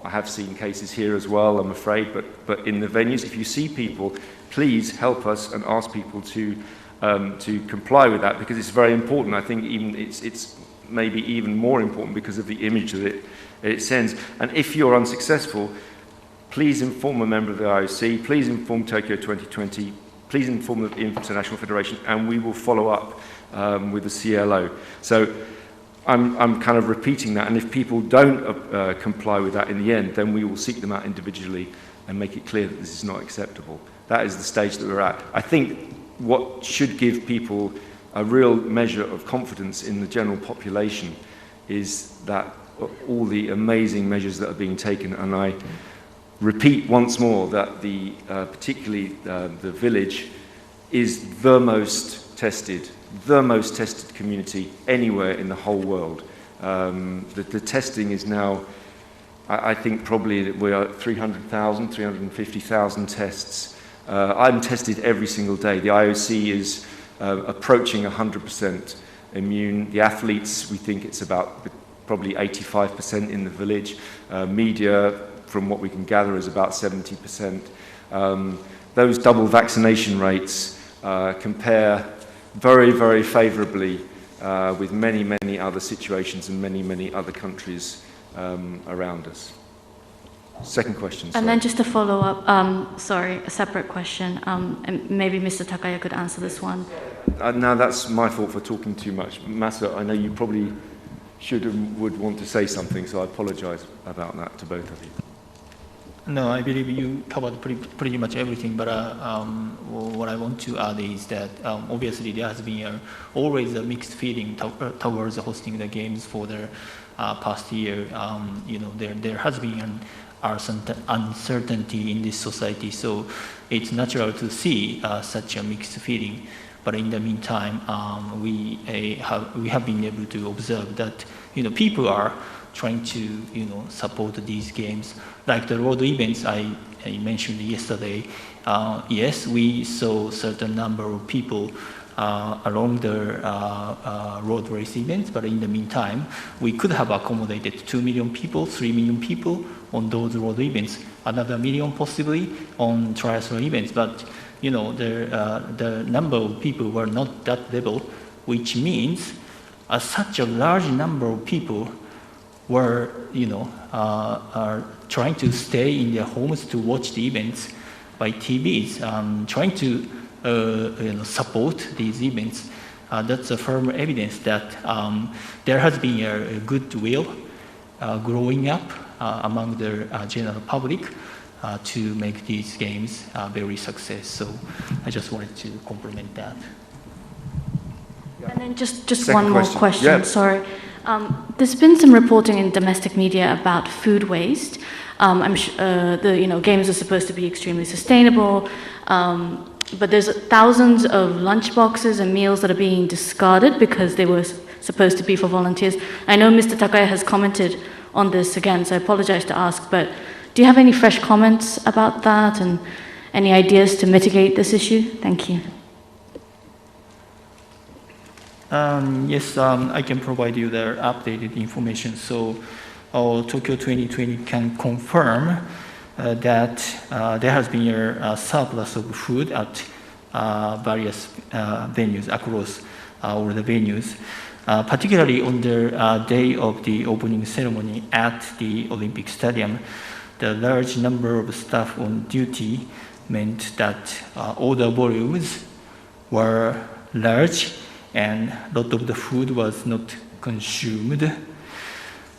I have seen cases here as well, I'm afraid. But in the venues, if you see people, please help us and ask people to comply with that, because it's very important. I think even it's maybe even more important because of the image that it sends. And if you're unsuccessful, please inform a member of the IOC, please inform Tokyo 2020, please inform the International Federation, and we will follow up with the CLO. So I'm kind of repeating that, and if people don't comply with that in the end, then we will seek them out individually and make it clear that this is not acceptable. That is the stage that we're at. I think what should give people a real measure of confidence in the general population is that all the amazing measures that are being taken, and I repeat once more that particularly the village is the most tested community anywhere in the whole world. The testing is now, I think probably we are at 350,000 tests. I'm tested every single day. The IOC is approaching 100% immune. The athletes, we think it's about probably 85% in the village. Media, from what we can gather, is about 70%. Those double vaccination rates compare very, very favourably with many, many other situations in many, many other countries around us. Second question. And then just to follow up, a separate question, and maybe Mr. Takaya could answer this one. Now that's my fault for talking too much. Masa, I know you probably would want to say something, so I apologise about that to both of you. No, I believe you covered pretty much everything, but what I want to add is that obviously there has been always a mixed feeling towards hosting the games for the past year. There has been uncertainty in this society, so it's natural to see such a mixed feeling. But in the meantime, we have been able to observe that people are trying to support these games, like the road events I mentioned yesterday. Yes, we saw certain number of people along the road race events, but in the meantime, we could have accommodated 2 million people, 3 million people on those road events, another million possibly on triathlon events. But the number of people were not that level, which means such a large number of people were are trying to stay in their homes to watch the events by TVs, trying to support these events. That's a firm evidence that there has been a goodwill growing up among the general public to make these games very successful. So I just wanted to compliment that. And then just one more question. Yeah. Sorry. There's been some reporting in domestic media about food waste. I'm sure the games are supposed to be extremely sustainable, but there's thousands of lunch boxes and meals that are being discarded because they were supposed to be for volunteers. I know Mr. Takaya has commented on this again, so I apologize to ask, but do you have any fresh comments about that? And any ideas to mitigate this issue? Thank you. Yes, I can provide you the updated information. So Tokyo 2020 can confirm that there has been a surplus of food at various venues across all the venues, particularly on the day of the opening ceremony at the Olympic Stadium. The large number of staff on duty meant that order volumes were large and a lot of the food was not consumed.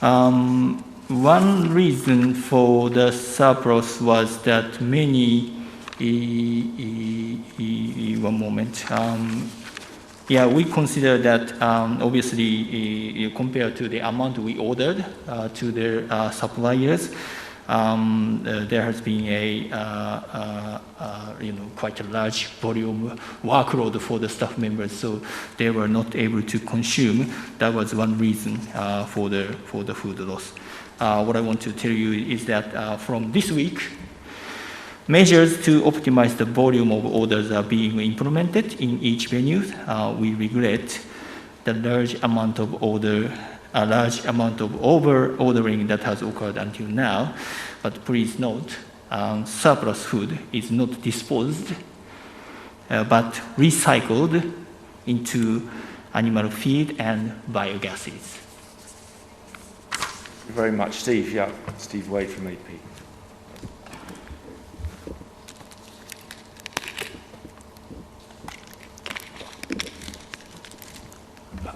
One reason for the surplus was that many, one moment, we consider that obviously compared to the amount we ordered to their suppliers, there has been quite a large volume workload for the staff members, so they were not able to consume. That was one reason for the food loss. What I want to tell you is that from this week, measures to optimize the volume of orders are being implemented in each venue. We regret the large amount of over-ordering that has occurred until now, but please note, surplus food is not disposed, but recycled into animal feed and biogases. Thank you very much, Steve. Yeah, Steve Wade from AP.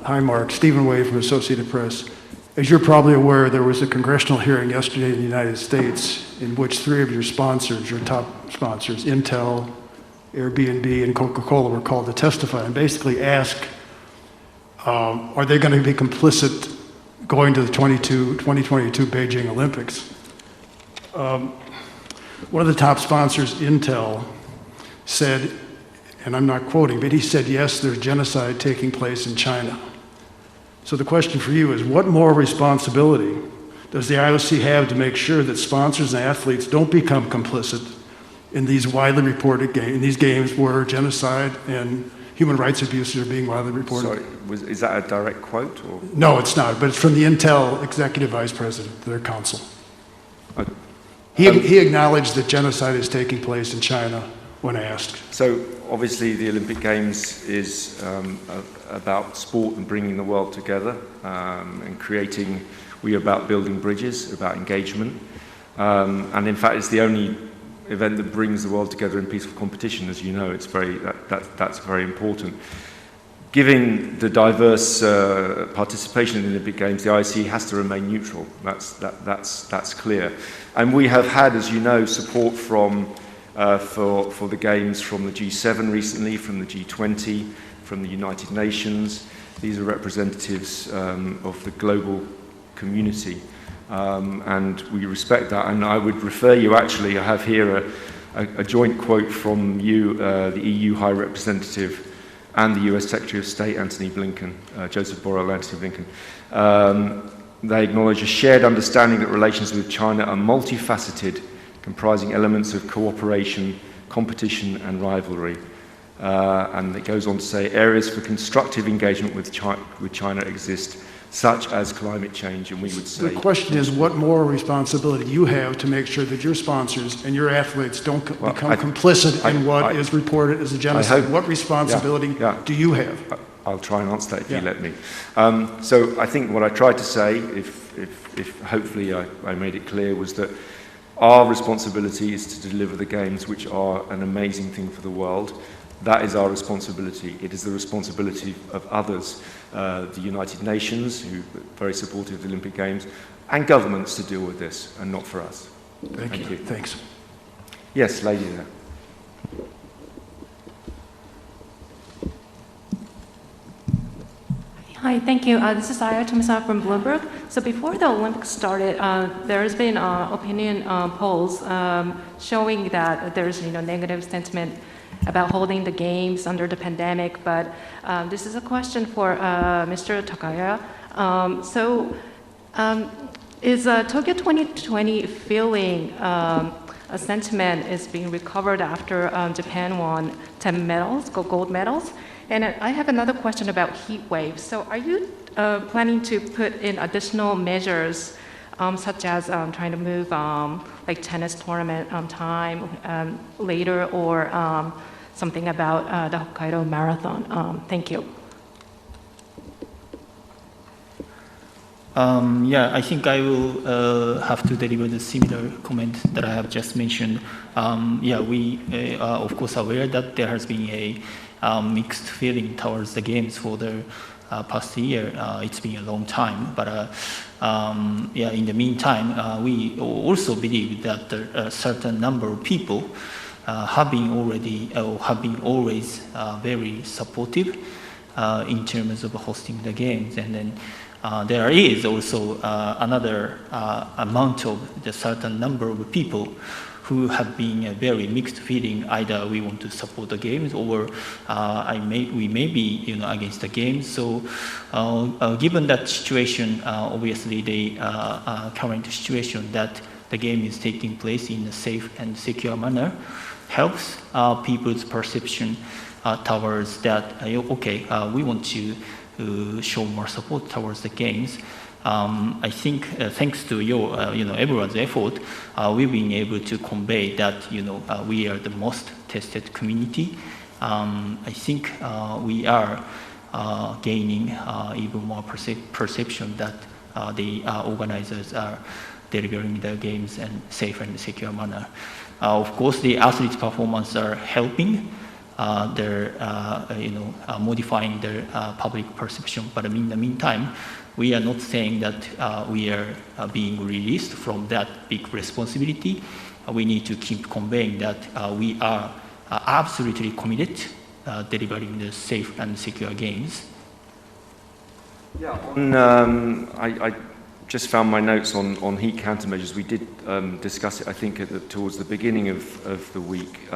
Hi, Mark. Stephen Wade from Associated Press. As you're probably aware, there was a congressional hearing yesterday in the United States in which three of your sponsors, your top sponsors, Intel, Airbnb, and Coca-Cola, were called to testify and basically ask, are they going to be complicit going to the 2022 Beijing Olympics? One of the top sponsors, Intel, said, and I'm not quoting, but he said, yes, there's genocide taking place in China. So the question for you is, what more responsibility does the IOC have to make sure that sponsors and athletes don't become complicit in these widely reported games, in these games where genocide and human rights abuses are being widely reported? Sorry, is that a direct quote? Or? No, it's not, but it's from the Intel Executive Vice President, their counsel. He acknowledged that genocide is taking place in China when asked. So obviously the Olympic Games is about sport and bringing the world together and creating, we're about building bridges, about engagement. And in fact, it's the only event that brings the world together in peaceful competition. As you know, it's that's very important. Given the diverse participation in the Olympic Games, the IOC has to remain neutral. That's clear. And we have had, as you know, support from for the Games from the G7 recently, from the G20, from the United Nations. These are representatives of the global community. And we respect that. And I would refer you, actually, I have here a joint quote from you, the EU High Representative, and the US Secretary of State, Antony Blinken, Joseph Borrell, Antony Blinken. They acknowledge a shared understanding that relations with China are multifaceted, comprising elements of cooperation, competition, and rivalry. And it goes on to say, areas for constructive engagement with China exist, such as climate change, and we would say... The question is, what more responsibility you have to make sure that your sponsors and your athletes don't become complicit in what is reported as a genocide? What responsibility do you have? I'll try and answer that if you let me. So I think what I tried to say, if hopefully I made it clear, was that our responsibility is to deliver the Games, which are an amazing thing for the world. That is our responsibility. It is the responsibility of others, the United Nations, who are very supportive of the Olympic Games, and governments to deal with this, and not for us. Thank you. Thanks. Yes, lady there. Hi, thank you. This is Aya Tomasa from Bloomberg. So before the Olympics started, there has been opinion polls showing that there's negative sentiment about holding the games under the pandemic. But this is a question for Mr. Takaya. Is Tokyo 2020 feeling sentiment is being recovered after Japan won 10 medals, gold medals. And I have another question about heat waves. So are you planning to put in additional measures such as trying to move like tennis tournament time later, or something about the Hokkaido Marathon? Thank you. I think I will have to deliver the similar comment that I have just mentioned. We are of course aware that there has been a mixed feeling towards the games for the past year. It's been a long time, but in the meantime, we also believe that a certain number of people have been always very supportive in terms of hosting the games, and then there is also another amount of the certain number of people who have been a very mixed feeling. Either we want to support the games, or we may be against the games. So given that situation, obviously the current situation that the game is taking place in a safe and secure manner helps people's perception towards that. We want to show more support towards the games. I think thanks to your, everyone's effort, we've been able to convey that, we are the most tested community. I think we are gaining even more perception that the organizers are delivering the games in safe and secure manner. Of course, the athletes' performance are helping. They're modifying their public perception, but in the meantime, we are not saying that we are being released from that big responsibility. We need to keep conveying that we are absolutely committed delivering the safe and secure games. I just found my notes on heat countermeasures. We did discuss it, I think, towards the beginning of the week.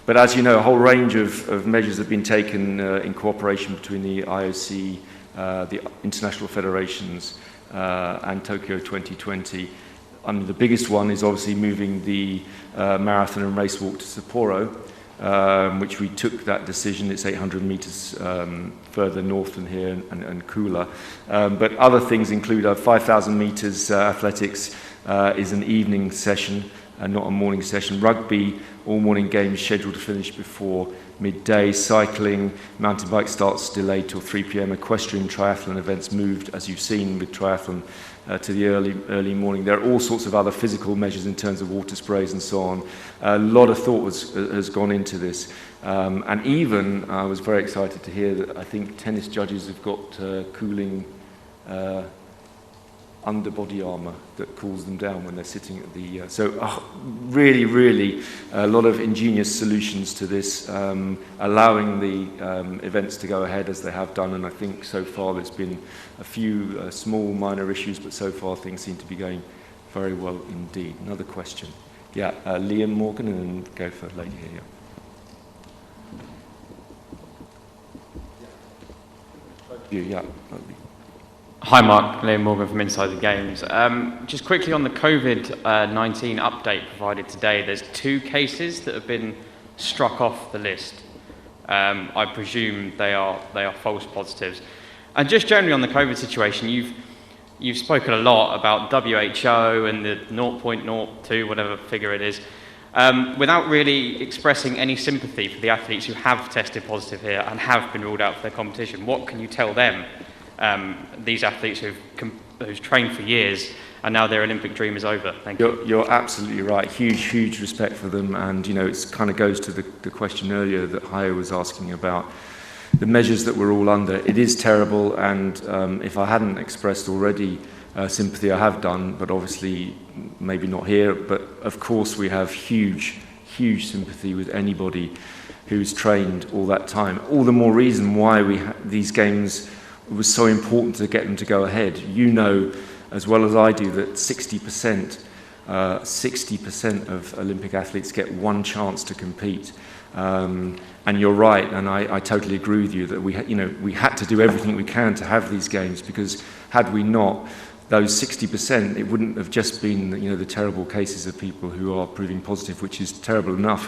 But as you know, a whole range of measures have been taken in cooperation between the IOC, the international federations, and Tokyo 2020. The biggest one is obviously moving the marathon and race walk to Sapporo, which we took that decision. It's 800 meters further north than here and cooler. But other things include 5,000 meters athletics is an evening session, not a morning session. Rugby, all morning games scheduled to finish before midday. Cycling, mountain bike starts delayed till 3 p.m. Equestrian triathlon events moved, as you've seen with triathlon, to the early morning. There are all sorts of other physical measures in terms of water sprays and so on. A lot of thought has gone into this. And even, I was very excited to hear that I think tennis judges have got cooling underbody armour that cools them down when they're sitting at the... really, really a lot of ingenious solutions to this, allowing the events to go ahead as they have done, and I think so far there's been a few small minor issues, but so far things seem to be going very well indeed. Another question. Liam Morgan, and then go for a lady here. Hi Mark, Liam Morgan from Inside the Games. Just quickly on the COVID-19 update provided today, there's 2 cases that have been struck off the list. I presume they are false positives. And just generally on the COVID situation, you've spoken a lot about WHO and the 0.02, whatever figure it is, without really expressing any sympathy for the athletes who have tested positive here and have been ruled out for their competition. What can you tell them? These athletes who've trained for years and now their Olympic dream is over. Thank you. You're absolutely right. Huge respect for them, and it kind of goes to the question earlier that Hayo was asking about the measures that we're all under. It is terrible, and if I hadn't expressed already sympathy, I have done, but obviously maybe not here. But of course, we have huge sympathy with anybody who's trained all that time. All the more reason why these games. It was so important to get them to go ahead. You know as well as I do that 60% of Olympic athletes get one chance to compete. And you're right, and I totally agree with you that we had to do everything we can to have these games, because had we not, those 60%, it wouldn't have just been the terrible cases of people who are proving positive, which is terrible enough.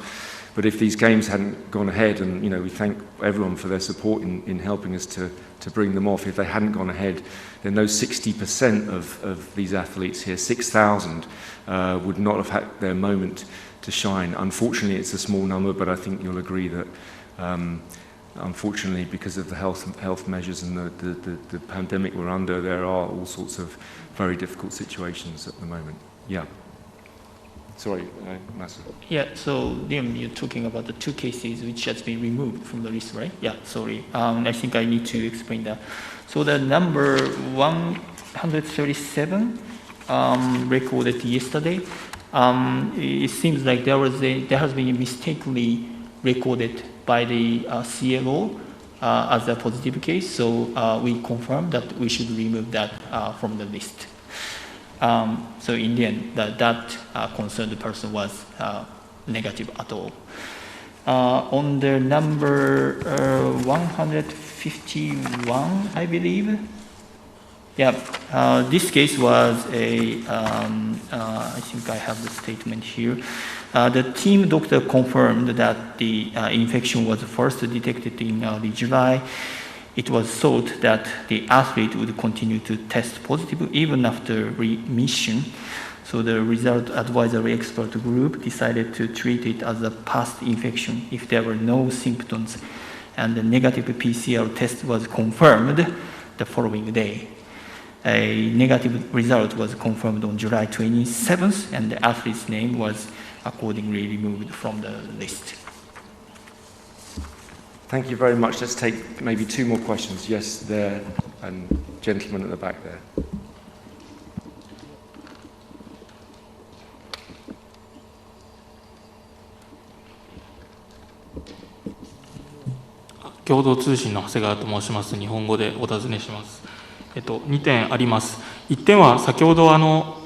But if these games hadn't gone ahead, and we thank everyone for their support in helping us to bring them off, if they hadn't gone ahead, then those 60% of these athletes here, 6,000, would not have had their moment to shine. Unfortunately, it's a small number, but I think you'll agree that unfortunately, because of the health measures and the pandemic we're under, there are all sorts of very difficult situations at the moment. Yeah. Sorry, Masa. Yeah, so Liam, you're talking about the 2 cases which has been removed from the list, right? Yeah, sorry. I think I need to explain that. So the number 137 recorded yesterday, it seems like there has been a mistakenly recorded by the CLO as a positive case, so we confirmed that we should remove that from the list. So in the end, that concerned person was negative at all. On the number 151, I believe. Yeah, this case was I think I have the statement here. The team doctor confirmed that the infection was first detected in early July. It was thought that the athlete would continue to test positive even after remission. So the result advisory expert group decided to treat it as a past infection if there were no symptoms, and the negative PCR test was confirmed the following day. A negative result was confirmed on July 27th, and the athlete's name was accordingly removed from the list. Thank you very much. Let's take maybe 2 more questions. Yes, there, and gentleman at the back there.共同通信の長谷川と申します。日本語でお尋ねします。2点あります。1点は先ほど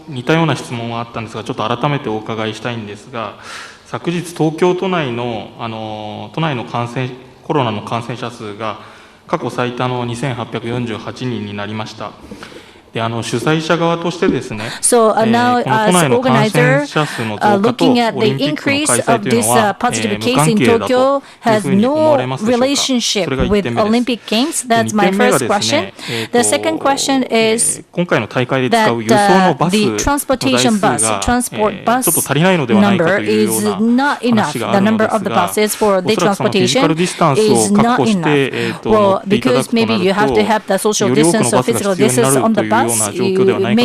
似たような質問があったんですが、ちょっと改めてお伺いしたいんですが、昨日東京都内のコロナの感染者数が過去最多の2848人になりました。で、主催者側としてですね、So now, この都内の感染者数の増加とオリンピックの開催というのは無関係だというふうに思われますでしょうか。それが1点目です。2点目がですね、今回の大会で使う輸送のバスの台数がちょっと足りないのではないかというような話があるのですが、おそらくそのフィジカルディスタンスを確保して乗っていただくとなると、より多くのバスが必要になるというような状況ではないか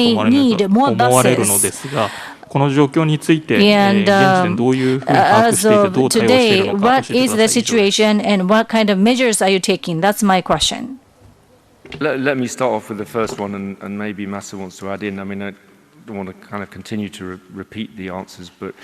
と思われるのですが、この状況について現時点どういうふうに把握していてどう対応しているのか教えてください。What is the situation and what kind of measures are you taking? That's my question. Let me start off with the first one, and maybe Masa wants to add in. I mean, I don't want to kind of continue to repeat the answers, but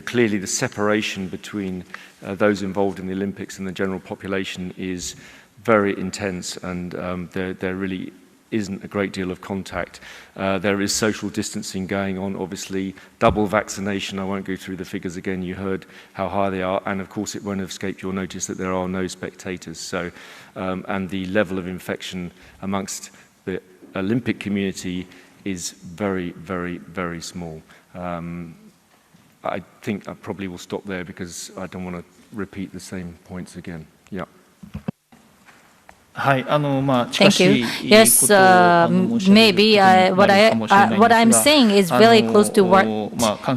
clearly the separation between those involved in the Olympics and the general population is very intense, and there really isn't a great deal of contact. There is social distancing going on, obviously, double vaccination. I won't go through the figures again. You heard how high they are, and of course it won't have escaped your notice that there are no spectators. So, and the level of infection amongst the Olympic community is very, very, very small. I think I probably will stop there because I don't want to repeat the same points again. Yeah. Thank you. Yes, maybe what I'm saying is very close to what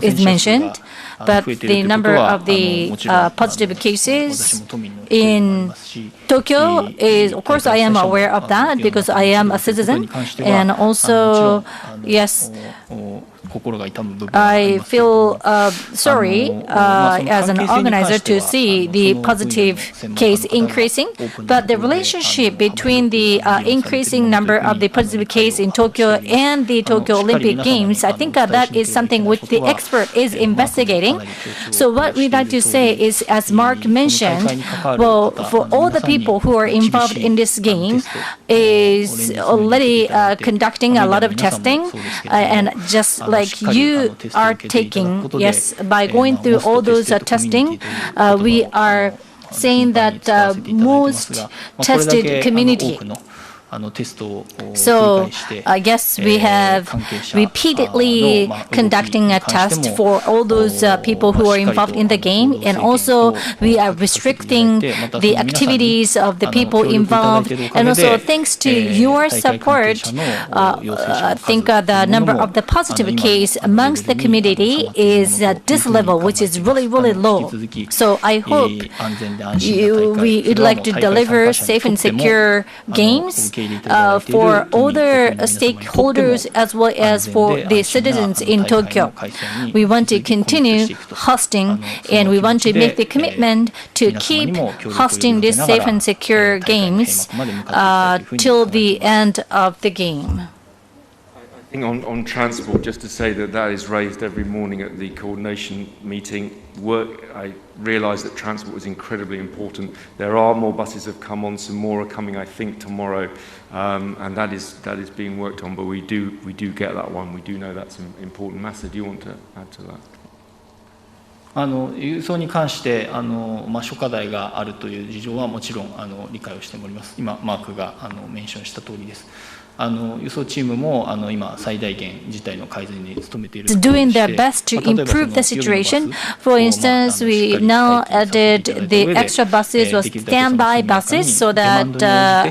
is mentioned, but the number of the positive cases in Tokyo is, of course, I am aware of that because I am a citizen, and also, yes, I feel sorry as an organizer to see the positive case increasing, but the relationship between the increasing number of the positive case in Tokyo and the Tokyo Olympic Games, I think that is something which the expert is investigating. So what we'd like to say is, as Mark mentioned, well, for all the people who are involved in this game is already conducting a lot of testing, and just like you are taking, yes, by going through all those testing, we are saying that most tested community So I guess we have repeatedly conducting a test for all those people who are involved in the game, and also we are restricting the activities of the people involved. And also thanks to your support, I think the number of the positive case amongst the community is at this level, which is really, really low. So I hope we would like to deliver safe and secure games for other stakeholders as well as for the citizens in Tokyo. We want to continue hosting, and we want to make the commitment to keep hosting these safe and secure games till the end of the game. I think on transport, just to say that is raised every morning at the coordination meeting. I realise that transport is incredibly important. There are more buses have come on, some more are coming, I think, tomorrow, and that is being worked on. But we do get that one. We do know that's important. Masa, do you want to add to that? 輸送に関して諸課題があるという事情はもちろん理解をしております。今マークがメンションした通りです。輸送チームも今最大限事態の改善に努めている。Doing their best to improve the situation. For instance, we now added the extra buses or standby buses so that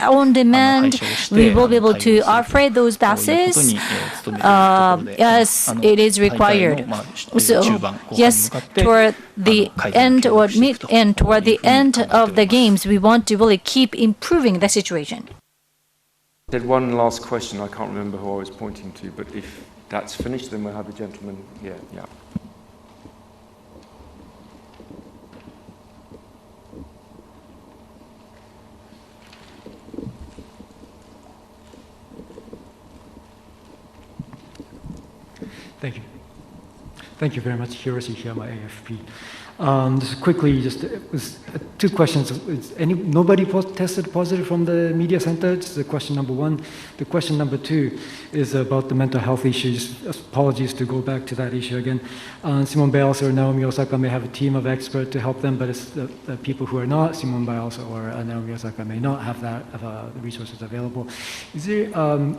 on demand we will be able to operate those buses as it is required. So yes, toward the end or mid-end, toward the end of the games, we want to really keep improving the situation. I had one last question. I can't remember who I was pointing to, but if that's finished, then we'll have the gentleman here. Yeah. Thank you. Thank you very much, Hiroshi Hiyama, AFP. Just quickly, it was two questions. Nobody tested positive from the media center? It's the question number one. The question number two is about the mental health issues. Apologies to go back to that issue again. Simone Biles or Naomi Osaka may have a team of experts to help them, but it's the people who are not Simone Biles or Naomi Osaka may not have that resources available. Is there,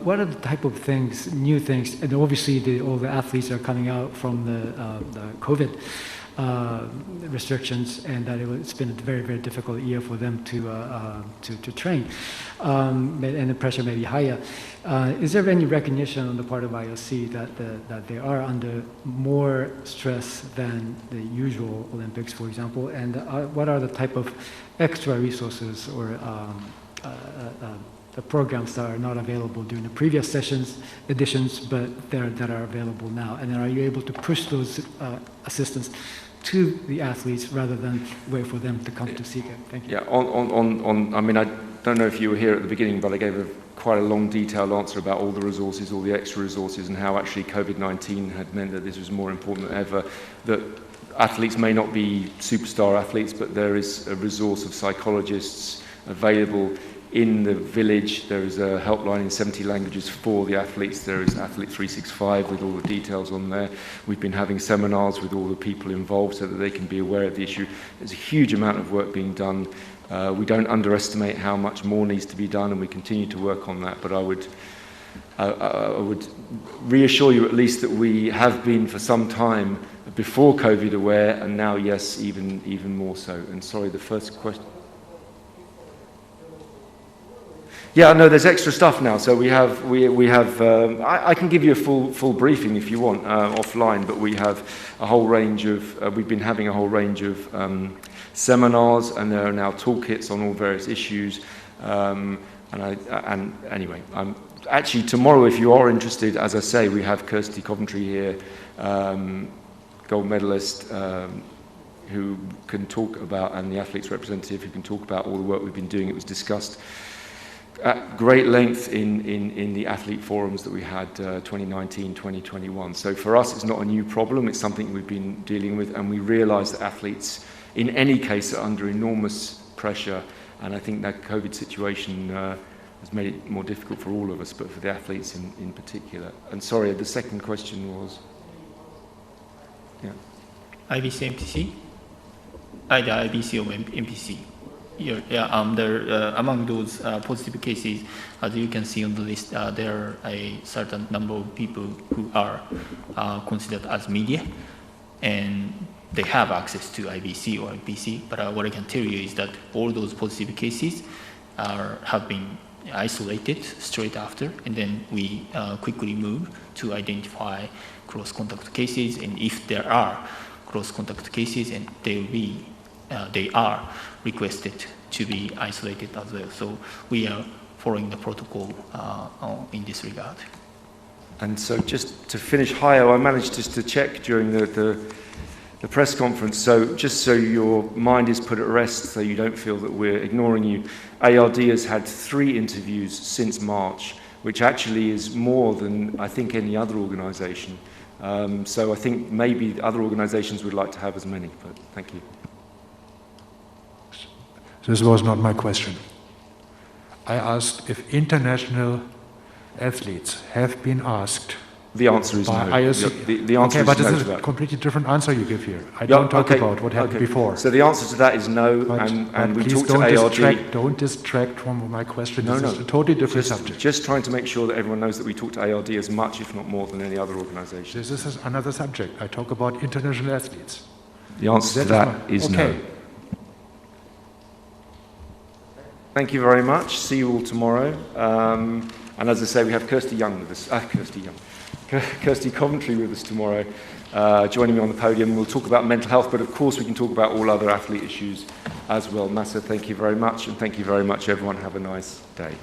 what are the type of things, new things, and obviously all the athletes are coming out from the COVID restrictions, and that it's been a very, very difficult year for them to train, and the pressure may be higher. Is there any recognition on the part of IOC that they are under more stress than the usual Olympics, for example, and what are the type of extra resources or the programs that are not available during the previous editions, but that are available now? And then are you able to push those assistance to the athletes rather than wait for them to come to seek it? Thank you. Yeah, I mean, I don't know if you were here at the beginning, but I gave quite a long, detailed answer about all the resources, all the extra resources, and how actually COVID-19 had meant that this was more important than ever, that athletes may not be superstar athletes, but there is a resource of psychologists available in the village. There is a helpline in 70 languages for the athletes. There is Athlete 365 with all the details on there. We've been having seminars with all the people involved so that they can be aware of the issue. There's a huge amount of work being done. We don't underestimate how much more needs to be done, and we continue to work on that. But I would reassure you at least that we have been for some time before COVID aware, and now, yes, even more so. And sorry, the first question. Yeah, no, there's extra stuff now. So we have. I can give you a full briefing if you want offline. But we have a whole range of. We've been having a whole range of seminars, and there are now toolkits on all various issues. And anyway, actually tomorrow, if you are interested, as I say, we have Kirsty Coventry here, gold medalist. Who can talk about, and the athletes representative who can talk about all the work we've been doing. It was discussed at great length in the athlete forums that we had 2019, 2021. So for us, it's not a new problem. It's something we've been dealing with, and we realise that athletes, in any case, are under enormous pressure. And I think that COVID situation has made it more difficult for all of us, but for the athletes in particular. And sorry, the second question was? Yeah. IBC, MPC? Either IBC or MPC. among those positive cases, as you can see on the list, there are a certain number of people who are considered as media, and they have access to IBC or IPC. But what I can tell you is that all those positive cases have been isolated straight after, and then we quickly move to identify cross-contact cases, and if there are cross-contact cases, and they are requested to be isolated as well. So we are following the protocol in this regard. And so just to finish, Hayo, I managed just to check during the press conference, so just so your mind is put at rest, so you don't feel that we're ignoring you, ARD has had 3 interviews since March, which actually is more than I think any other organisation. So I think maybe other organisations would like to have as many, but thank you. This was not my question. I asked if international athletes have been asked. The answer is no. IOC. The answer okay, is but no. this is a completely different answer you give here. I don't talk about what happened before. So the answer to that is no, and we talked to ARD. Don't distract from my question. No, this is a totally different subject. Just trying to make sure that everyone knows that we talk to ARD as much, if not more, than any other organisation. This is another subject. I talk about international athletes. The answer to that is no. Thank you very much. See you all tomorrow. And as I say, we have Kirsty Young with us. Kirsty Coventry with us tomorrow, joining me on the podium. We'll talk about mental health, but of course we can talk about all other athlete issues as well. Masa, thank you very much, and thank you very much, everyone. Have a nice day.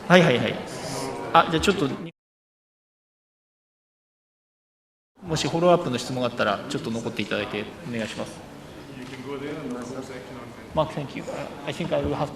はいはいはい。あ、じゃあちょっともしフォローアップの質問があったらちょっと残っていただいてお願いします。Mark, thank you. I think I will have